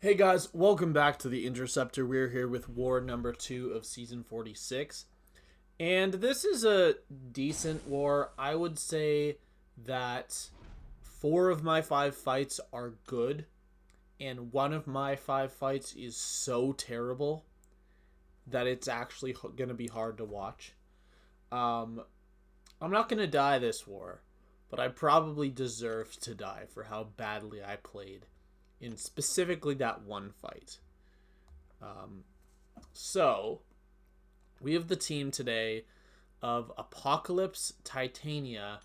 Hey guys, welcome back to the Interceptor. We're here with war number 2 of season 46. And this is a decent war. I would say that 4 of my 5 fights are good. And 1 of my 5 fights is so terrible that it's actually going to be hard to watch. I'm not going to die this war, but I probably deserved to die for how badly I played in specifically that one fight. So, we have the team today of Apocalypse, Titania,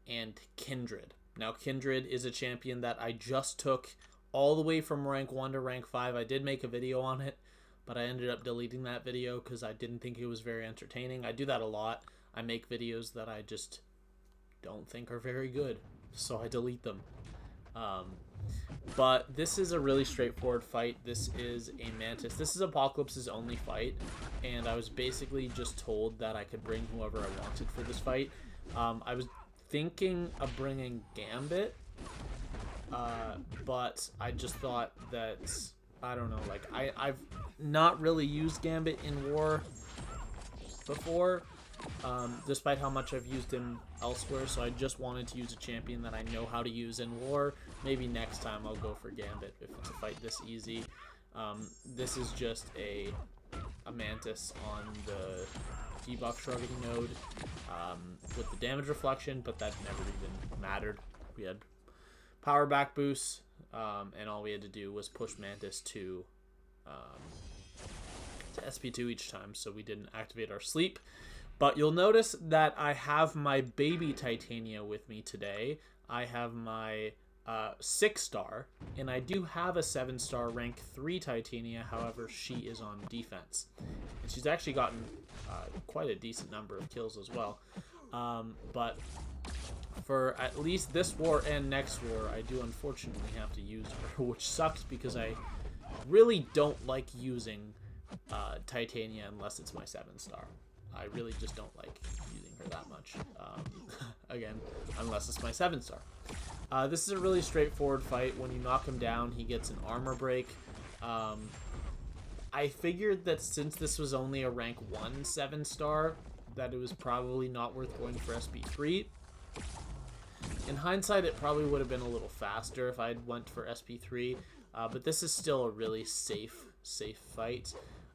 and Kindred. Now, Kindred is a champion that I just took all the way from rank 1 to rank 5. I did make a video on it, but I ended up deleting that video because I didn't think it was very entertaining. I do that a lot. I make videos that I just don't think are very good, so I delete them. But this is a really straightforward fight. This is a Mantis. This is Apocalypse's only fight, and I was basically just told that I could bring whoever I wanted for this fight. I was thinking of bringing Gambit, but I just thought that, I don't know, like, I've not really used Gambit in war before, despite how much I've used him elsewhere, so I just wanted to use a champion that I know how to use in war. Maybe next time I'll go for Gambit if it's a fight this easy. This is just a Mantis on the debuff shrugging node with the damage reflection, but that never even mattered. We had power back boosts, and all we had to do was push Mantis to SP2 each time, so we didn't activate our sleep. But you'll notice that I have my baby Titania with me today. I have my 6-star, and I do have a 7-star rank 3 Titania. However, she is on defense, and she's actually gotten quite a decent number of kills as well. But for at least this war and next war, I do unfortunately have to use her, which sucks because I really don't like using Titania unless it's my 7-star. I really just don't like using her that much. Again, unless it's my 7-star. This is a really straightforward fight. When you knock him down, he gets an armor break. I figured that since this was only a rank 1 7-star, that it was probably not worth going for SP3. In hindsight, it probably would have been a little faster if I had went for SP3, but this is still a really safe fight.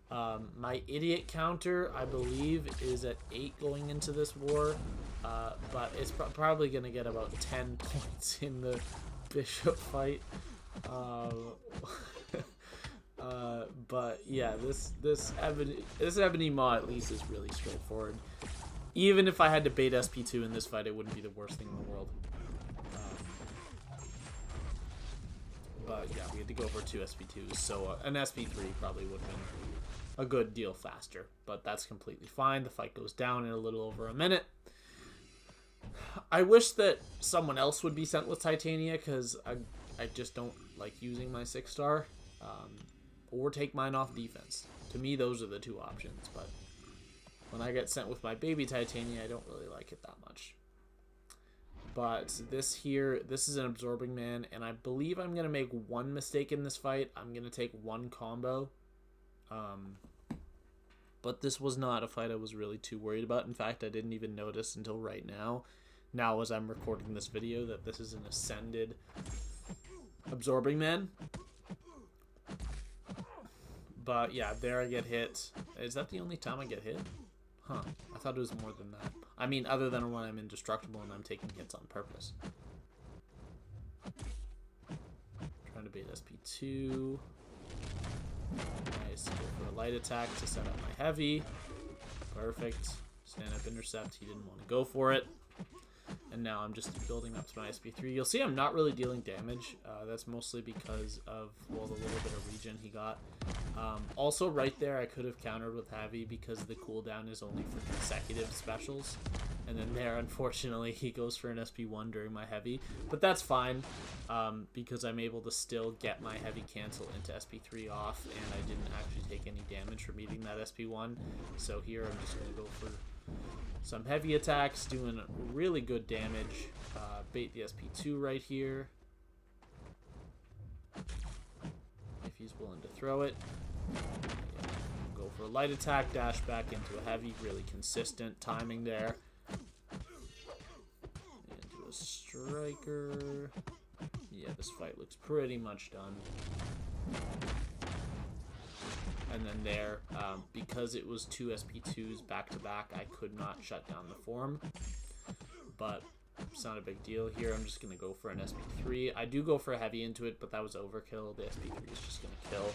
My idiot counter, I believe, is at 8 going into this war, but it's probably going to get about 10 points in the bishop fight. But yeah, this Ebony Maw at least is really straightforward. Even if I had to bait SP2 in this fight, it wouldn't be the worst thing in the world. But yeah, we had to go for 2 SP2s, so an SP3 probably would have been a good deal faster, but that's completely fine. The fight goes down in a little over a minute. I wish that someone else would be sent with Titania, because I just don't like using my 6-star, or take mine off defense. To me, those are the 2 options, but when I get sent with my baby Titania, I don't really like it that much. But this is an absorbing man, and I believe I'm going to make 1 mistake in this fight. I'm going to take 1 combo. But this was not a fight I was really too worried about. In fact, I didn't even notice until right now as I'm recording this video, that this is an ascended absorbing man. But yeah, there I get hit. Is that the only time I get hit? Huh, I thought it was more than that. I mean, other than when I'm indestructible and I'm taking hits on purpose. Trying to bait SP2. Nice, go for a light attack to set up my heavy. Perfect. Stand up intercept, he didn't want to go for it. And now I'm just building up to my SP3. You'll see I'm not really dealing damage. That's mostly because of, well, the little bit of regen he got. Also, right there, I could have countered with heavy because the cooldown is only for consecutive specials. And then there, unfortunately, he goes for an SP1 during my heavy. But that's fine, because I'm able to still get my heavy cancel into SP3 off, and I didn't actually take any damage from eating that SP1. So here, I'm just going to go for some heavy attacks, doing really good damage. Bait the SP2 right here. throw it. Yeah, go for a light attack, dash back into a heavy, really consistent timing there. And do a striker. Yeah, this fight looks pretty much done. And then there, because it was 2 SP2s back to back, I could not shut down the form. But it's not a big deal here. I'm just going to go for an SP3. I do go for a heavy into it, but that was overkill. The SP3 is just going to kill.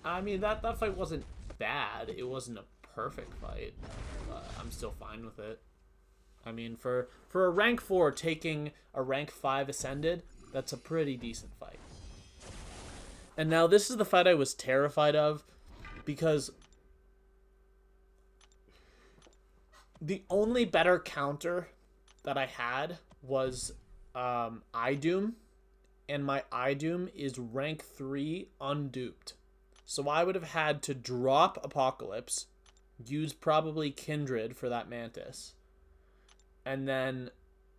I mean, that fight wasn't bad. It wasn't a perfect fight. I'm still fine with it. I mean, for a rank 4 taking a rank 5 ascended, that's a pretty decent fight. And now this is the fight I was terrified of, because the only better counter that I had was iDoom, and my iDoom is rank 3 unduped. So I would have had to drop Apocalypse, use probably Kindred for that Mantis, and then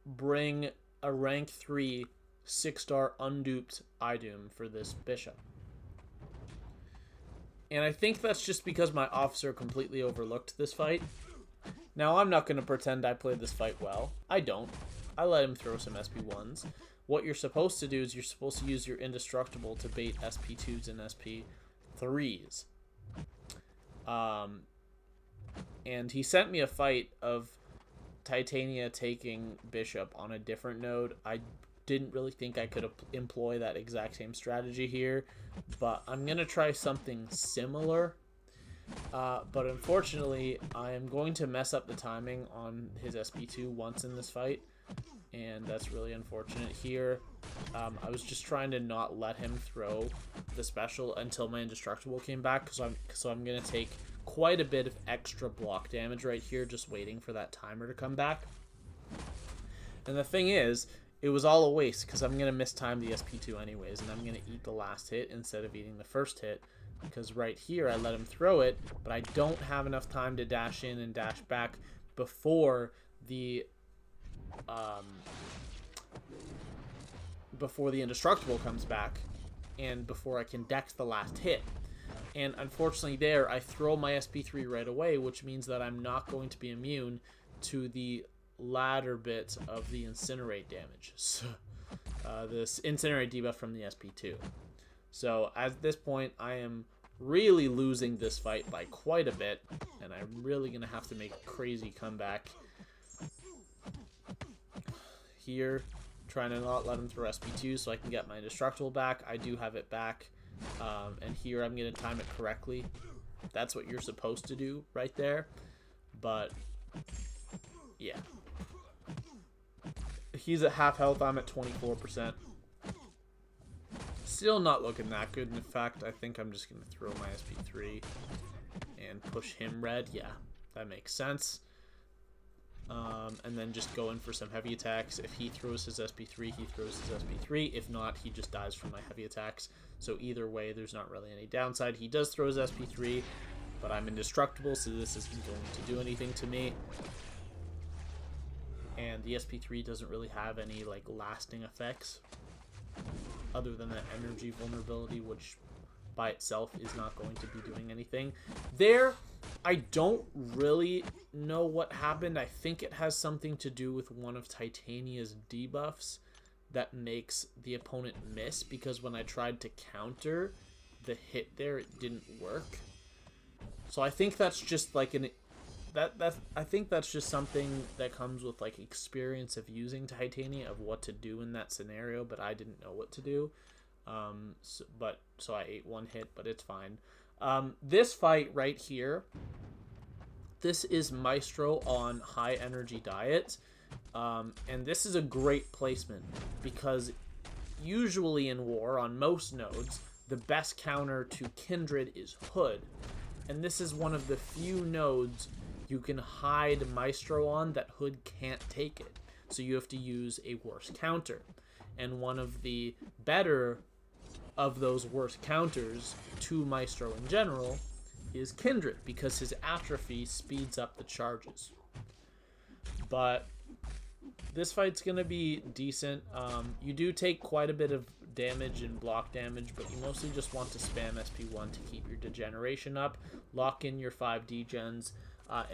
bring a rank 3 6-star unduped iDoom for this Bishop. And I think that's just because my officer completely overlooked this fight. Now, I'm not going to pretend I played this fight well. I don't. I let him throw some SP1s. What you're supposed to do is you're supposed to use your Indestructible to bait SP2s and SP3s. And he sent me a fight of Titania taking Bishop on a different node. I didn't really think I could employ that exact same strategy here, but I'm going to try something similar. But unfortunately, I am going to mess up the timing on his SP2 once in this fight, and that's really unfortunate here. I was just trying to not let him throw the special until my Indestructible came back, so I'm going to take quite a bit of extra block damage right here, just waiting for that timer to come back. And the thing is, it was all a waste, because I'm going to mistime the SP2 anyways, and I'm going to eat the last hit instead of eating the first hit, because right here I let him throw it, but I don't have enough time to dash in and dash back before the Indestructible comes back, and before I can dex the last hit. And unfortunately there, I throw my SP3 right away, which means that I'm not going to be immune to the latter bit of the Incinerate damage. So, this Incinerate debuff from the SP2. So at this point, I am really losing this fight by quite a bit, and I'm really going to have to make a crazy comeback here, trying to not let him throw SP2 so I can get my Indestructible back. I do have it back, and here I'm going to time it correctly. That's what you're supposed to do right there, but yeah. He's at half health, I'm at 24%. Still not looking that good. In fact, I think I'm just going to throw my SP3 and push him red. Yeah, that makes sense. And then just go in for some heavy attacks. If he throws his SP3, he throws his SP3. If not, he just dies from my heavy attacks. So either way, there's not really any downside. He does throw his SP3, but I'm indestructible, so this isn't going to do anything to me. And the SP3 doesn't really have any like lasting effects other than that energy vulnerability, which by itself is not going to be doing anything. There, I don't really know what happened. I think it has something to do with one of Titania's debuffs that makes the opponent miss, because when I tried to counter the hit there, it didn't work. So I think that's just like I think that's just something that comes with like experience of using Titania, of what to do in that scenario, but I didn't know what to do. So I ate one hit, but it's fine. This fight right here, this is Maestro on high energy diet. And this is a great placement, because usually in war on most nodes, the best counter to Kindred is Hood. And this is one of the few nodes you can hide Maestro on that Hood can't take it. So you have to use a worse counter. And one of the better of those worse counters to Maestro in general is Kindred, because his atrophy speeds up the charges. But this fight's going to be decent. You do take quite a bit of damage and block damage, but you mostly just want to spam SP1 to keep your degeneration up, lock in your 5 degens,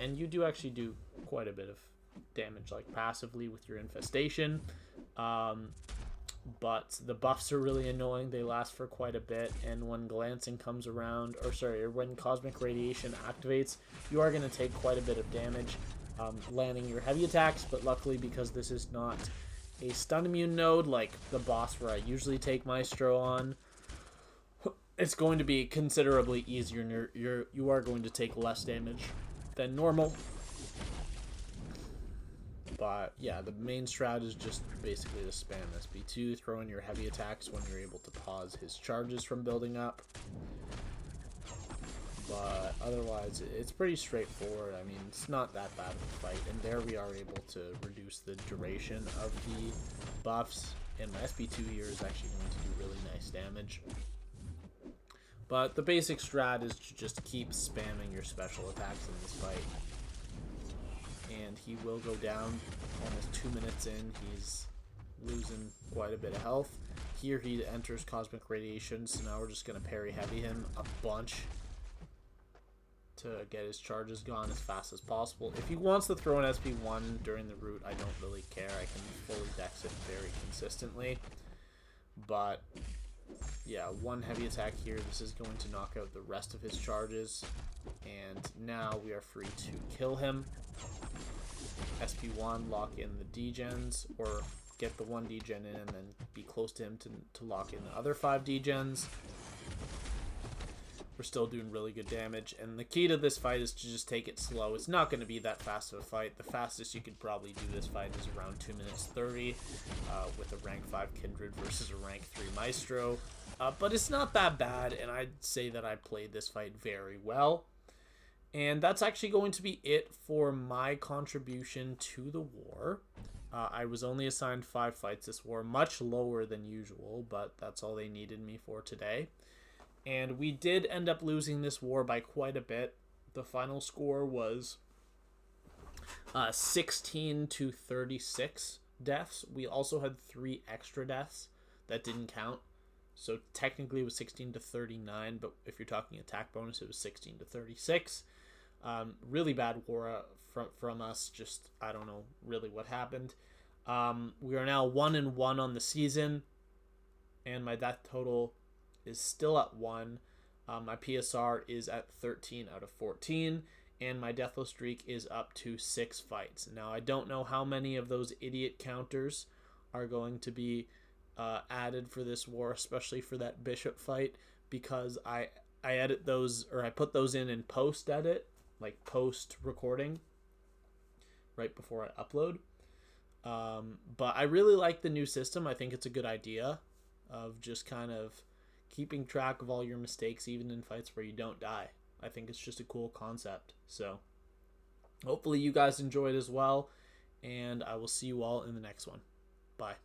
and you do actually do quite a bit of damage, like passively with your infestation. But the buffs are really annoying. They last for quite a bit, and when glancing comes around, or when cosmic radiation activates, you are going to take quite a bit of damage, landing your heavy attacks. But luckily, because this is not a stun immune node like the boss where I usually take Maestro on, it's going to be considerably easier, and you are going to take less damage than normal. But yeah, the main strat is just basically to spam SP2, throw in your heavy attacks when you're able to pause his charges from building up. But otherwise, it's pretty straightforward. I mean, it's not that bad of a fight. And there we are able to reduce the duration of the buffs. And my SP2 here is actually going to do really nice damage. But the basic strat is to just keep spamming your special attacks in this fight. And he will go down almost 2 minutes in. He's losing quite a bit of health. Here he enters Cosmic Radiation, so now we're just going to parry heavy him a bunch to get his charges gone as fast as possible. If he wants to throw an SP1 during the route, I don't really care. I can fully dex it very consistently. But yeah, one heavy attack here. This is going to knock out the rest of his charges. And now we are free to kill him. SP1, lock in the degens, or get the 1 degen in and then be close to him to lock in the other 5 degens. We're still doing really good damage, and the key to this fight is to just take it slow. It's not going to be that fast of a fight. The fastest you could probably do this fight is around 2 minutes 30 with a rank 5 Kindred versus a rank 3 Maestro. But it's not that bad, and I'd say that I played this fight very well. And that's actually going to be it for my contribution to the war. I was only assigned 5 fights this war, much lower than usual, but that's all they needed me for today. And we did end up losing this war by quite a bit. The final score was 16 to 36 deaths. We also had 3 extra deaths that didn't count. So technically it was 16 to 39, but if you're talking attack bonus, it was 16 to 36. Really bad war from us. Just, I don't know really what happened. We are now 1-1 on the season, and my death total is still at 1. My PSR is at 13 out of 14, and my deathless streak is up to 6 fights. Now, I don't know how many of those idiot counters are going to be added for this war, especially for that bishop fight, because I edit those, or I put those in post edit, like post recording, right before I upload. But I really like the new system. I think it's a good idea of just kind of keeping track of all your mistakes, even in fights where you don't die. I think it's just a cool concept. So hopefully you guys enjoyed as well, and I will see you all in the next one. Bye.